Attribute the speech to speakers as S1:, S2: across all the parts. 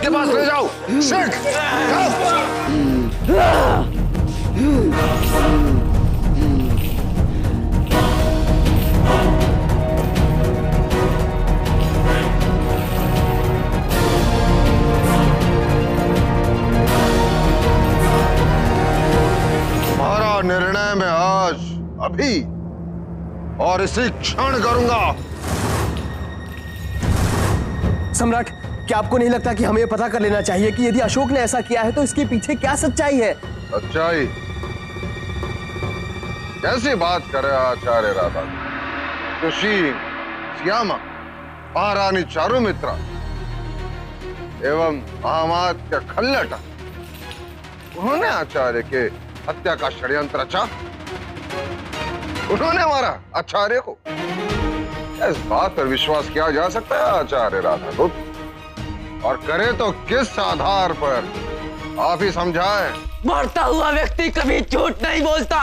S1: के पास ले जाओ। शीघ्र तुम्हारा निर्णय मैं आज अभी और इसी क्षण करूंगा।
S2: सम्राट, क्या आपको नहीं लगता कि हमें यह पता कर लेना चाहिए कि यदि अशोक ने ऐसा किया है तो इसके पीछे क्या सच्चाई है?
S1: सच्चाई? कैसी बात कर रहे आचार्य राधा? सुशील, श्यामा, महारानी चारुमित्रा एवं महामात्य खल्लटा, उन्होंने आचार्य के हत्या का षड्यंत्र रचा। उन्होंने मारा आचार्य को। इस बात पर विश्वास किया जा सकता है आचार्य राधागुप्त? और करे तो किस आधार पर? आप ही समझाएं।
S3: मरता हुआ व्यक्ति कभी झूठ नहीं बोलता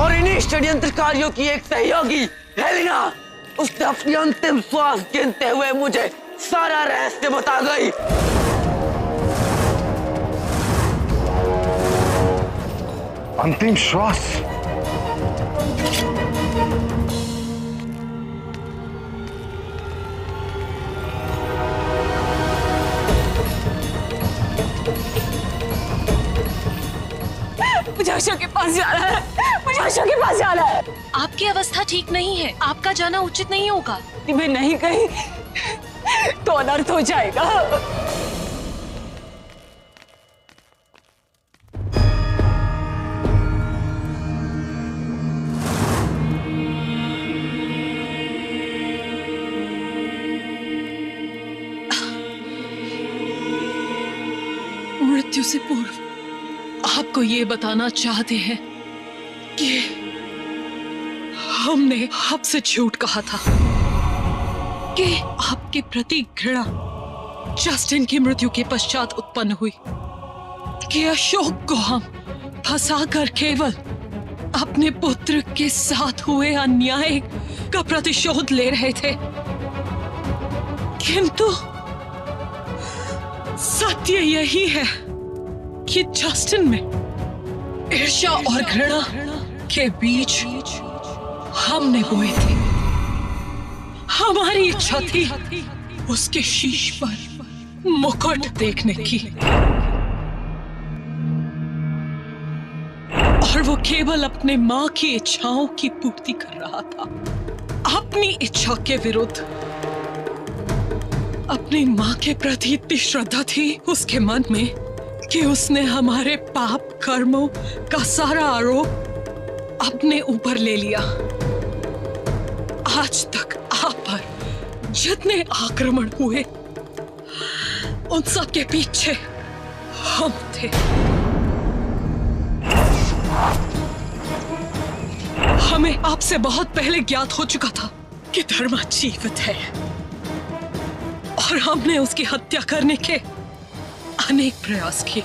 S3: और इन्हीं षड्यंत्रकारियों की एक सहयोगी हेलेना, उसने अपनी अंतिम श्वास गिनते हुए मुझे सारा रहस्य बता गई।
S1: अंतिम श्वास?
S4: मुझे अशोक के पास जाना है, मुझे अशोक के पास जाना है।
S5: आपकी अवस्था ठीक नहीं है, आपका जाना उचित नहीं होगा।
S4: मैं नहीं गई तो अनर्थ हो जाएगा।
S5: मृत्यु से पूर्व आपको ये बताना चाहते हैं कि हमने आपसे झूठ कहा था कि आपके प्रति घृणा जस्टिन की मृत्यु के पश्चात उत्पन्न हुई, कि अशोक को हम फंसाकर केवल अपने पुत्र के साथ हुए अन्याय का प्रतिशोध ले रहे थे। किंतु सत्य यही है कि जस्टिन में ईर्ष्या और घृणा के बीज हमने बोए थे। हमारी इच्छा थी उसके शीश पर मुकुट देखने की, और वो केवल अपने मां की इच्छाओं की पूर्ति कर रहा था, अपनी इच्छा के विरुद्ध। अपनी मां के प्रति इतनी श्रद्धा थी उसके मन में कि उसने हमारे पाप कर्मों का सारा आरोप अपने ऊपर ले लिया। आज तक आप पर जितने आक्रमण हुए उन सब के पीछे हम थे। हमें आपसे बहुत पहले ज्ञात हो चुका था कि धर्मा जीवित है, और हमने उसकी हत्या करने के अनेक प्रयास किए।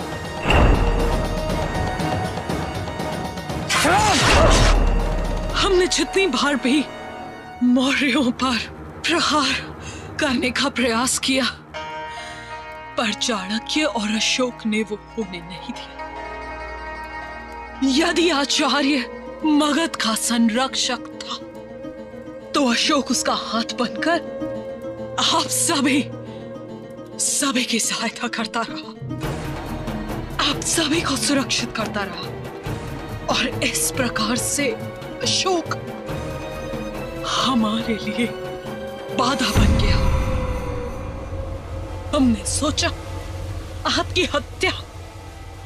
S5: हमने जितनी बार भी मौर्यों पर प्रहार करने का प्रयास किया, पर चाणक्य और अशोक ने वो होने नहीं दिया। यदि आचार्य मगध का संरक्षक था तो अशोक उसका हाथ बनकर आप सभी की सहायता करता रहा, आप सभी को सुरक्षित करता रहा, और इस प्रकार से अशोक हमारे लिए बाधा बन गया। हमने सोचा आपकी हत्या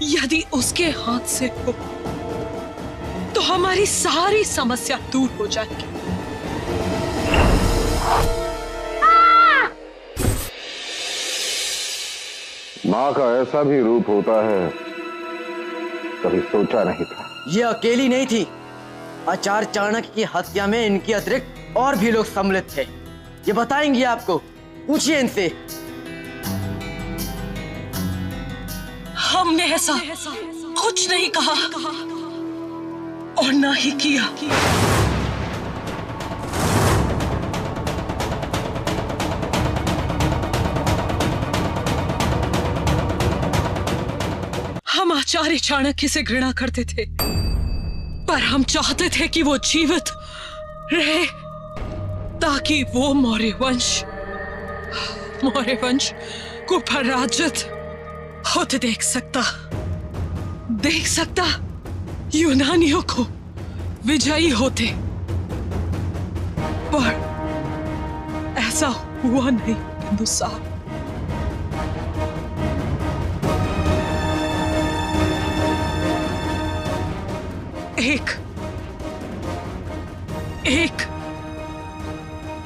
S5: यदि उसके हाथ से हो तो हमारी सारी समस्या दूर हो जाएगी।
S1: माँ का ऐसा भी रूप होता है, कभी सोचा नहीं था।
S3: ये अकेली नहीं थी, आचार्य चाणक्य की हत्या में इनके अतिरिक्त और भी लोग सम्मिलित थे। ये बताएंगे आपको, पूछिए इनसे।
S5: हमने ऐसा कुछ नहीं कहा और ना ही किया। आचार्य चाणक्य से घृणा करते थे, पर हम चाहते थे कि वो जीवित रहे ताकि वो मौर्य वंश को पराजित होते देख सकता, यूनानियों को विजयी होते। पर ऐसा हुआ नहीं बिंदुसार।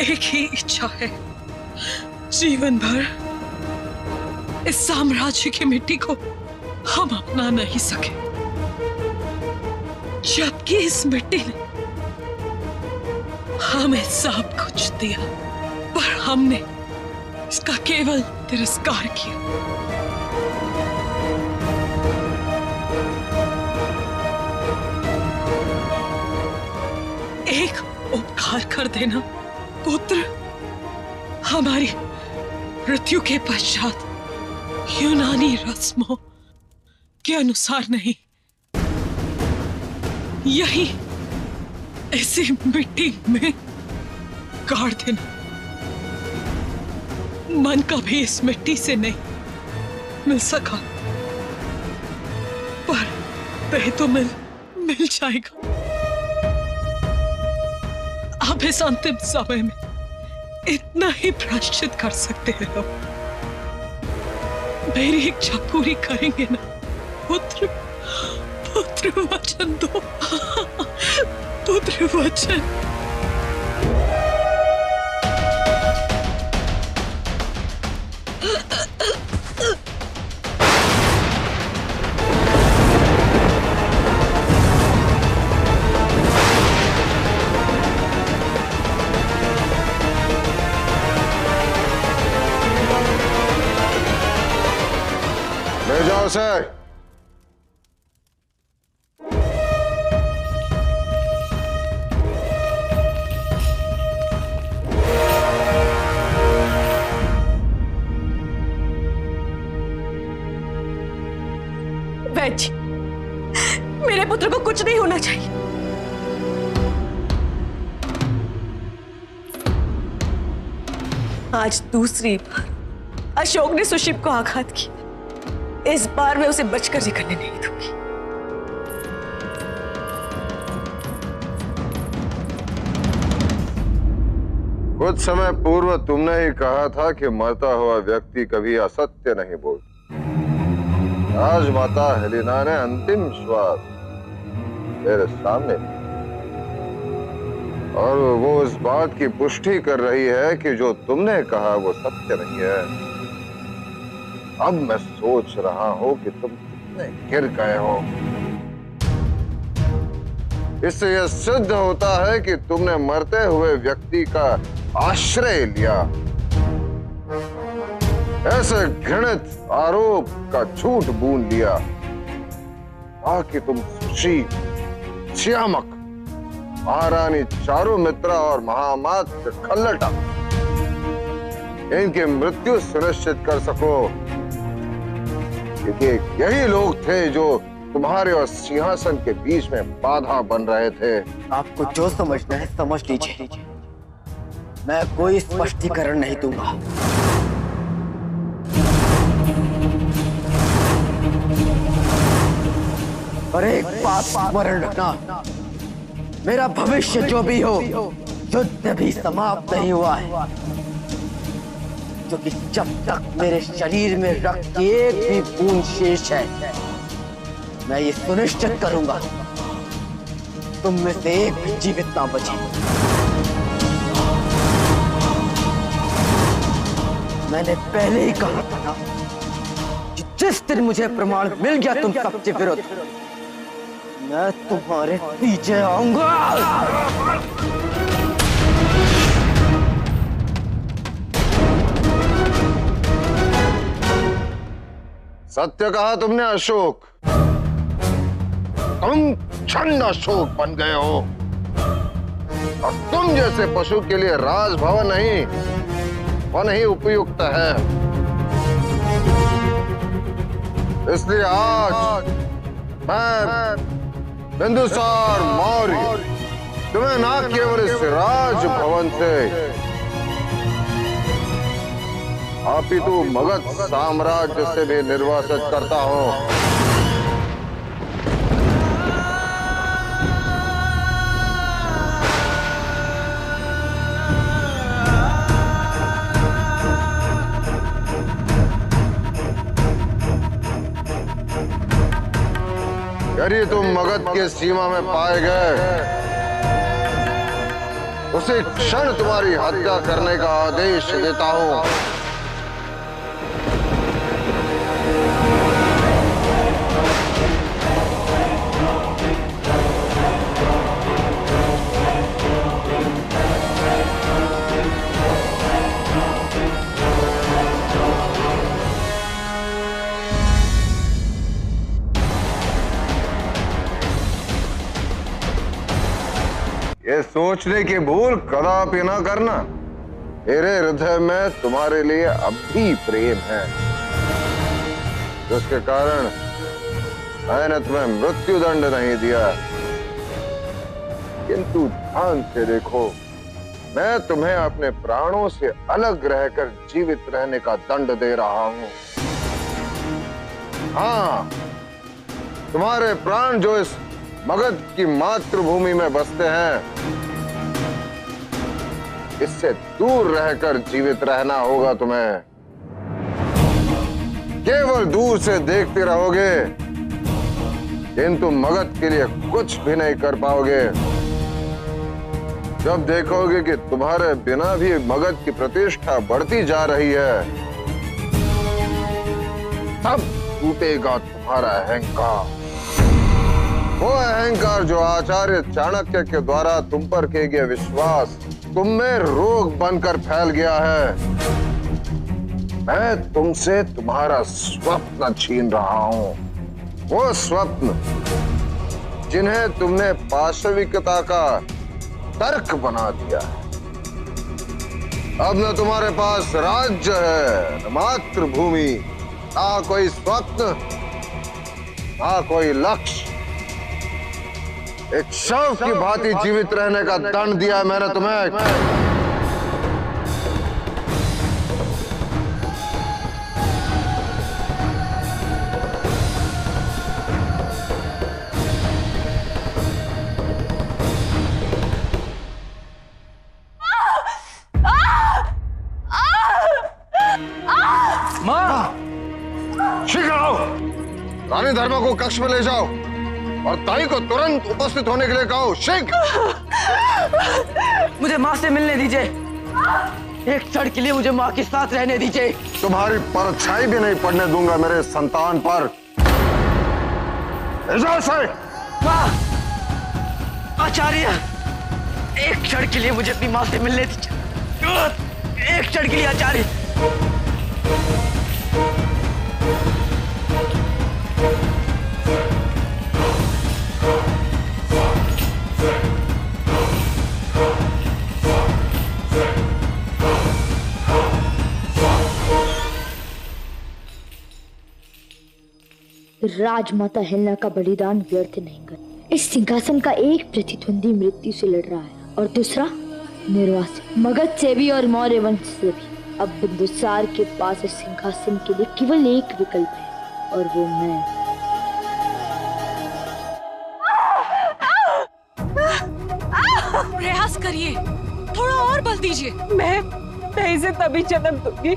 S5: एक ही इच्छा है, जीवन भर इस साम्राज्य की मिट्टी को हम अपना नहीं सके, जबकि इस मिट्टी ने हमें सब कुछ दिया, पर हमने इसका केवल तिरस्कार किया। एक उपकार कर देना पुत्र, हमारी मृत्यु के पश्चात यूनानी रस्मों के अनुसार नहीं, यही ऐसी मिट्टी में गाड़ देना। मन कभी इस मिट्टी से नहीं मिल सका, पर वह तो मिल जाएगा। आप इस अंतिम समय में इतना ही प्रायश्चित कर सकते हैं। हम मेरी इच्छा पूरी करेंगे ना पुत्र? पुत्र वचन दो, पुत्र वचन।
S1: ले जाओ उसे।
S4: वैद्य, मेरे पुत्र को कुछ नहीं होना चाहिए। आज दूसरी बार अशोक ने सुशिप को आघात किया। इस बार मैं उसे बचकर निकलने नहीं दूंगी।
S1: कुछ समय पूर्व तुमने ही कहा था कि मरता हुआ व्यक्ति कभी असत्य नहीं बोलता। आज माता हेलेना ने अंतिम श्वास मेरे सामने दी और वो इस बात की पुष्टि कर रही है कि जो तुमने कहा वो सत्य नहीं है। अब मैं सोच रहा हूं कि तुम कितने गिर गए हो। इससे यह सिद्ध होता है कि तुमने मरते हुए व्यक्ति का आश्रय लिया। ऐसे घृणित आरोप का झूठ बूंद लिया ताकि तुम सुशी, श्यामक, महारानी चारुमित्रा और महामात्र खल्लटा इनकी मृत्यु सुनिश्चित कर सको, क्योंकि यही लोग थे जो तुम्हारे और सिंहासन के बीच में बाधा बन रहे थे।
S2: आपको जो समझना है समझ लीजिए, मैं कोई स्पष्टीकरण नहीं दूंगा। और एक बात स्मरण रखना, मेरा भविष्य जो भी हो, युद्ध भी समाप्त नहीं हुआ है, क्योंकि जब तक मेरे शरीर में रक्त की एक भी बूंद शेष है, मैं ये सुनिश्चित करूंगा तुम में से एक भी जीवित ना बचे। मैंने पहले ही कहा था ना कि जिस दिन मुझे प्रमाण मिल गया तुम सबके विरुद्ध, मैं तुम्हारे पीछे आऊंगा।
S1: सत्य कहा तुमने अशोक। तुम छंद अशोक बन गए हो और तुम जैसे पशु के लिए राजभवन नहीं उपयुक्त है। इसलिए आज मैं बिंदुसार मौर्य तुम्हें ना केवल इस राज भवन से अपितु मगध साम्राज्य से भी निर्वासित करता हूं। यदि तुम मगध के सीमा में पाए गए उसी क्षण तुम्हारी हत्या करने का आदेश देता हूं। ये सोचने की भूल कदापि ना करना, मेरे हृदय में तुम्हारे लिए अब भी प्रेम है, जिसके कारण मैंने तुम्हें मृत्यु दंड नहीं दिया। किंतु ध्यान से देखो, मैं तुम्हें अपने प्राणों से अलग रहकर जीवित रहने का दंड दे रहा हूं। हाँ, तुम्हारे प्राण जो इस मगध की मातृभूमि में बसते हैं, इससे दूर रहकर जीवित रहना होगा तुम्हें। केवल दूर से देखते रहोगे, किंतु मगध के लिए कुछ भी नहीं कर पाओगे। जब देखोगे कि तुम्हारे बिना भी मगध की प्रतिष्ठा बढ़ती जा रही है, तब टूटेगा तुम्हारा अहंकार। वो अहंकार जो आचार्य चाणक्य के द्वारा तुम पर किए गए विश्वास तुम में रोग बनकर फैल गया है। मैं तुमसे तुम्हारा स्वप्न छीन रहा हूं, वो स्वप्न जिन्हें तुमने पाशविकता का तर्क बना दिया है। अब न तुम्हारे पास राज्य है, न मातृभूमि, ना कोई स्वप्न, ना कोई लक्ष्य। एक शव की भांति जीवित रहने का दंड दिया है मैंने तुम्हें। शीघ्र आओ, रानी धर्मा को कक्ष में ले जाओ और ताई को तुरंत उपस्थित होने के लिए कहो। शीघ्र।
S3: मुझे माँ से मिलने दीजिए, एक क्षण के लिए मुझे माँ के साथ रहने दीजिए।
S1: तुम्हारी परछाई भी नहीं पड़ने दूंगा मेरे संतान पर।
S3: माँ, आचार्य, एक क्षण के लिए मुझे अपनी माँ से मिलने दीजिए, एक क्षण के लिए आचार्य।
S6: राजमाता हेलेना का बलिदान व्यर्थ नहीं कर। इस सिंहासन का एक प्रतिद्वंदी मृत्यु से लड़ रहा है और दूसरा निर्वासित मगध से भी और मौर्य वंश से भी। अब बिंदुसार के पास इस सिंहासन के लिए केवल एक विकल्प है और वो मैं।
S5: प्रयास करिए, थोड़ा और बल दीजिए।
S4: मैं इसे तभी जन्म दूंगी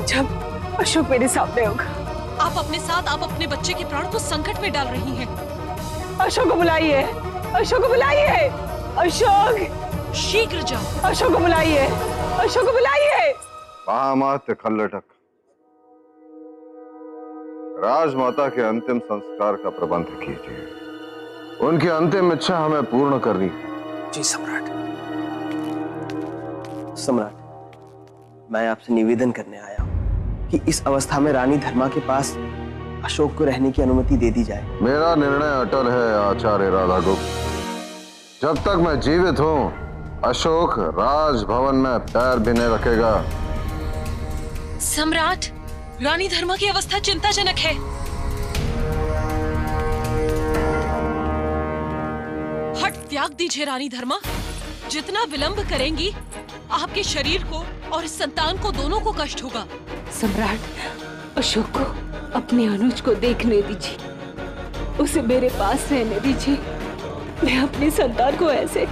S4: जब अशोक मेरे सामने होगा।
S5: आप अपने साथ आप अपने बच्चे के प्राण को संकट में डाल रही हैं।
S4: अशोक को बुलाइए, अशोक को बुलाइए, अशोक
S5: शीघ्र जाओ।
S4: अशोक को बुलाइए, अशोक को बुलाइए।
S1: महामात्य खल्लटक, राजमाता के अंतिम संस्कार का प्रबंध कीजिए। उनकी अंतिम इच्छा हमें पूर्ण करनी है।
S2: जी सम्राट। सम्राट, मैं आपसे निवेदन करने आया हूँ कि इस अवस्था में रानी धर्मा के पास अशोक को रहने की अनुमति दे दी जाए।
S1: मेरा निर्णय अटल है आचार्य राधागुप्त। जब तक मैं जीवित हूँ, अशोक राजभवन में पैर भी नहीं रखेगा।
S5: सम्राट, रानी धर्मा की अवस्था चिंताजनक है। त्याग दीजिए रानी धर्मा। जितना विलंब करेंगी आपके शरीर को और इस संतान को दोनों को कष्ट होगा।
S4: सम्राट, अशोक को अपने अनुज को देखने दीजिए, उसे मेरे पास रहने दीजिए। मैं अपनी संतान को ऐसे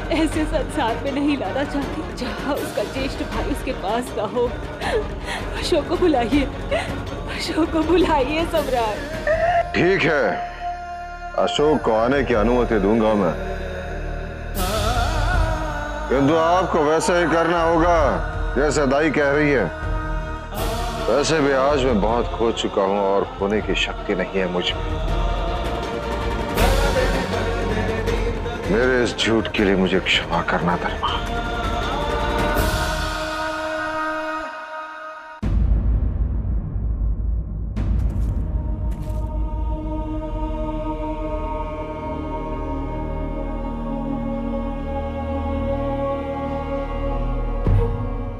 S4: संसार में नहीं लाना चाहती जहाँ उसका ज्येष्ठ भाई उसके पास ना हो। अशोक को बुलाइए, अशोक को बुलाइए सम्राट।
S1: ठीक है, अशोक को आने की अनुमति दूंगा मैं, किंतु आपको वैसा ही करना होगा जैसे दाई कह रही है। वैसे भी आज मैं बहुत खो चुका हूं और खोने की शक्ति नहीं है मुझ में। मेरे इस झूठ के लिए मुझे क्षमा करना धर्मा।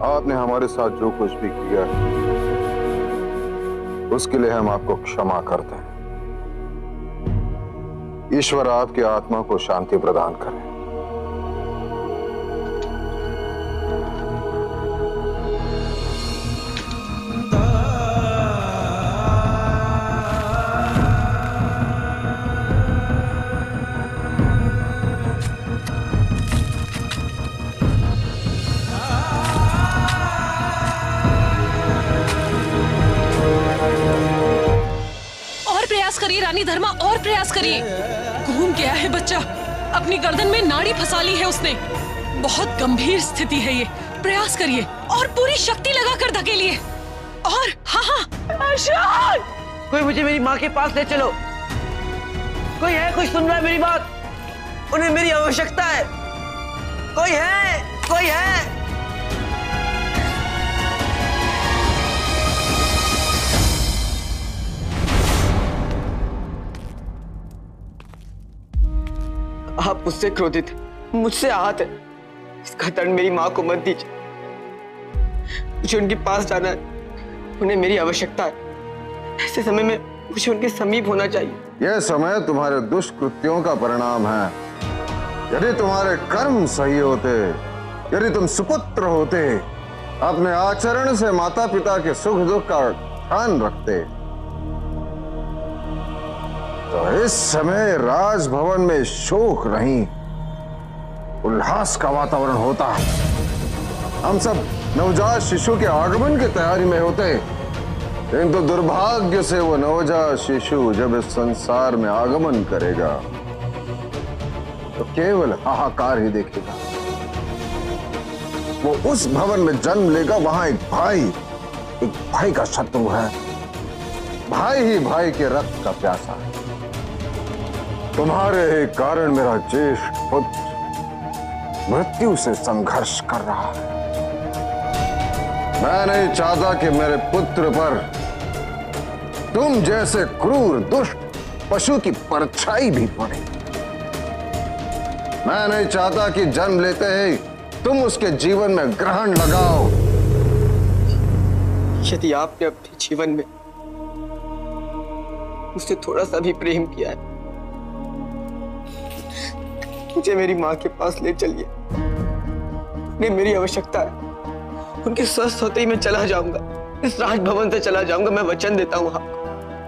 S1: आपने हमारे साथ जो कुछ भी किया उसके लिए हम आपको क्षमा करते हैं। ईश्वर आपकी आत्मा को शांति प्रदान करे।
S5: करिए रानी धर्मा, और प्रयास करिए। घूम गया है बच्चा, अपनी गर्दन में नाड़ी फंसा ली है उसने। बहुत गंभीर स्थिति है ये। प्रयास करिए और पूरी शक्ति लगाकर धकेलिए। और हाँ,
S3: अशोक, कोई मुझे मेरी माँ के पास ले चलो। कोई है, कोई सुन रहा है मेरी बात? उन्हें मेरी आवश्यकता है। कोई है, कोई है? आप मुझसे क्रोधित हैं, मुझसे आहत है। इसका दंड मेरी माँ को मत दीजिए। मुझे उनके पास जाना है, उन्हें मेरी आवश्यकता है। ऐसे समय में मुझे उनके समीप होना चाहिए।
S1: यह समय तुम्हारे दुष्कृत्यों का परिणाम है। यदि तुम्हारे कर्म सही होते, यदि तुम सुपुत्र होते, अपने आचरण से माता पिता के सुख दुख का ध्यान रखते, तो इस समय राजभवन में शोक नहीं, उल्लास का वातावरण होता। हम सब नवजात शिशु के आगमन की तैयारी में होते, किंतु दुर्भाग्य से वो नवजात शिशु जब इस संसार में आगमन करेगा तो केवल हाहाकार ही देखेगा। वो उस भवन में जन्म लेगा, वहां एक भाई का शत्रु है। भाई ही भाई के रक्त का प्यासा है। तुम्हारे ही कारण मेरा ज्येष्ठ पुत्र मृत्यु से संघर्ष कर रहा है। मैं नहीं चाहता कि मेरे पुत्र पर तुम जैसे क्रूर दुष्ट पशु की परछाई भी पड़े। मैं नहीं चाहता कि जन्म लेते ही तुम उसके जीवन में ग्रहण लगाओ।
S3: यदि आपने अपने जीवन में मुझसे थोड़ा सा भी प्रेम किया है, मुझे मेरी माँ के पास ले चलिए। उन्हें मेरी आवश्यकता है। उनके स्वस्थ होते ही मैं चला जाऊंगा, इस राजभवन से चला जाऊंगा। मैं वचन देता हूँ आपको।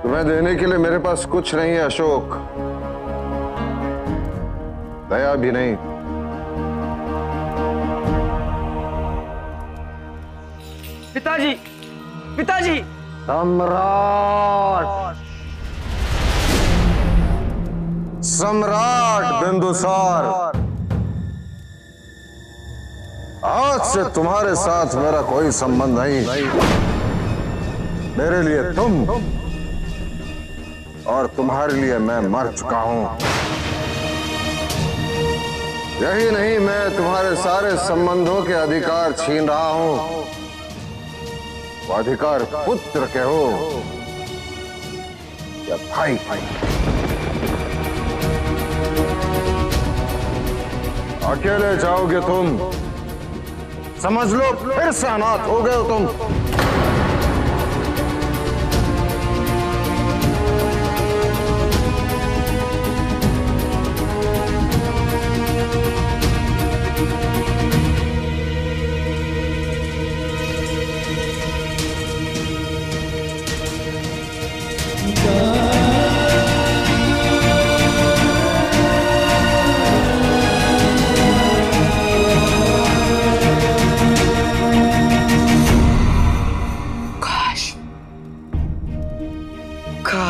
S1: तुम्हें देने के लिए मेरे पास कुछ नहीं है अशोक, दया भी नहीं।
S3: पिताजी, पिताजी!
S1: सम्राट बिंदुसार, आज से तुम्हारे साथ मेरा कोई संबंध नहीं। मेरे लिए तुम और तुम्हारे लिए मैं मर चुका हूं। यही नहीं, मैं तुम्हारे सारे संबंधों के अधिकार छीन रहा हूं। वो अधिकार पुत्र के हो या भाई। अकेले जाओगे तुम, समझ लो फिर से अनाथ हो गए हो तुम।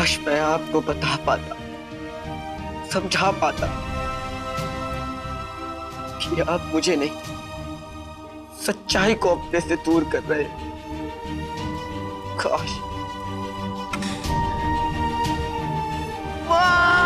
S2: काश मैं आपको बता पाता, समझा पाता कि आप मुझे नहीं, सच्चाई को अपने से दूर कर रहे हैं। काश। वाह!